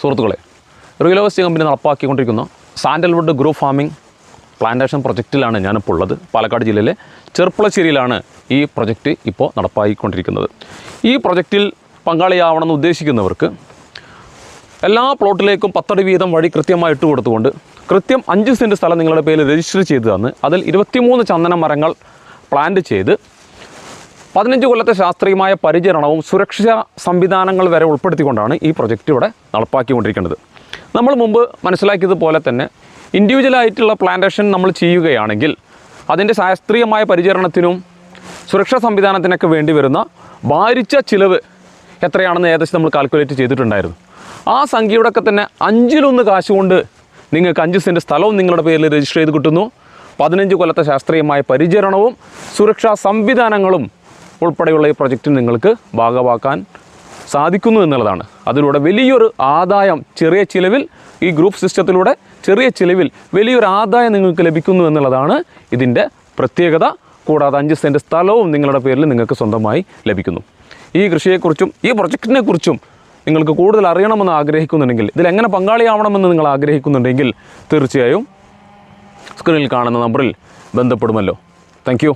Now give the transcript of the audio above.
സുഹൃത്തുക്കളെ, റിയലോവേസ്റ്റ് കമ്പനി നടപ്പാക്കിക്കൊണ്ടിരിക്കുന്ന സാൻഡൽവുഡ് ഗ്രൂപ്പ് ഫാമിംഗ് പ്ലാന്റേഷൻ പ്രൊജക്റ്റിലാണ് ഞാനിപ്പോൾ ഉള്ളത്. പാലക്കാട് ജില്ലയിലെ ചെർപ്പുളശ്ശേരിയിലാണ് ഈ പ്രൊജക്റ്റ് ഇപ്പോൾ നടപ്പാക്കിക്കൊണ്ടിരിക്കുന്നത്. ഈ പ്രൊജക്റ്റിൽ പങ്കാളിയാവണമെന്ന് ഉദ്ദേശിക്കുന്നവർക്ക് എല്ലാ പ്ലോട്ടിലേക്കും 10 അടി വീതം വഴി കൃത്യമായി ഇട്ട് കൊടുത്തുകൊണ്ട് കൃത്യം 5 സെൻറ്റ് സ്ഥലം നിങ്ങളുടെ പേരിൽ രജിസ്റ്റർ ചെയ്ത് തന്ന് അതിൽ 23 ചന്ദന മരങ്ങൾ പ്ലാന്റ് ചെയ്ത് 15 കൊല്ലത്തെ ശാസ്ത്രീയമായ പരിചരണവും സുരക്ഷാ സംവിധാനങ്ങൾ വരെ ഉൾപ്പെടുത്തിക്കൊണ്ടാണ് ഈ പ്രൊജക്റ്റ് ഇവിടെ നടപ്പാക്കിക്കൊണ്ടിരിക്കുന്നത്. നമ്മൾ മുമ്പ് മനസ്സിലാക്കിയതുപോലെ തന്നെ ഇൻഡിവിജ്വലായിട്ടുള്ള പ്ലാന്റേഷൻ നമ്മൾ ചെയ്യുകയാണെങ്കിൽ അതിൻ്റെ ശാസ്ത്രീയമായ പരിചരണത്തിനും സുരക്ഷാ സംവിധാനത്തിനൊക്കെ വേണ്ടി വരുന്ന ഭാരിച്ച ചിലവ് എത്രയാണെന്ന് ഏകദേശം നമ്മൾ കാൽക്കുലേറ്റ് ചെയ്തിട്ടുണ്ടായിരുന്നു. ആ സംഖ്യയുടെയൊക്കെ തന്നെ 1/5 കാശ് കൊണ്ട് നിങ്ങൾക്ക് 5 സെൻറ്റ് സ്ഥലവും നിങ്ങളുടെ പേരിൽ രജിസ്റ്റർ ചെയ്ത് കിട്ടുന്നു. 15 കൊല്ലത്തെ ശാസ്ത്രീയമായ പരിചരണവും സുരക്ഷാ സംവിധാനങ്ങളും ഉൾപ്പെടെയുള്ള ഈ പ്രൊജക്റ്റിൽ നിങ്ങൾക്ക് ഭാഗമാക്കാൻ സാധിക്കുന്നു എന്നുള്ളതാണ്. അതിലൂടെ വലിയൊരു ആദായം ചെറിയ ചിലവിൽ ഈ ഗ്രൂപ്പ് സിസ്റ്റത്തിലൂടെ ചെറിയ ചിലവിൽ വലിയൊരു ആദായം നിങ്ങൾക്ക് ലഭിക്കുന്നു എന്നുള്ളതാണ് ഇതിൻ്റെ പ്രത്യേകത. കൂടാതെ 5 സെൻറ്റ് സ്ഥലവും നിങ്ങളുടെ പേരിൽ നിങ്ങൾക്ക് സ്വന്തമായി ലഭിക്കുന്നു. ഈ കൃഷിയെക്കുറിച്ചും ഈ പ്രൊജക്റ്റിനെക്കുറിച്ചും നിങ്ങൾക്ക് കൂടുതൽ അറിയണമെന്ന് ആഗ്രഹിക്കുന്നുണ്ടെങ്കിൽ, ഇതിലെങ്ങനെ പങ്കാളിയാവണമെന്ന് നിങ്ങൾ ആഗ്രഹിക്കുന്നുണ്ടെങ്കിൽ തീർച്ചയായും സ്ക്രീനിൽ കാണുന്ന നമ്പറിൽ ബന്ധപ്പെടുമല്ലോ. Thank you.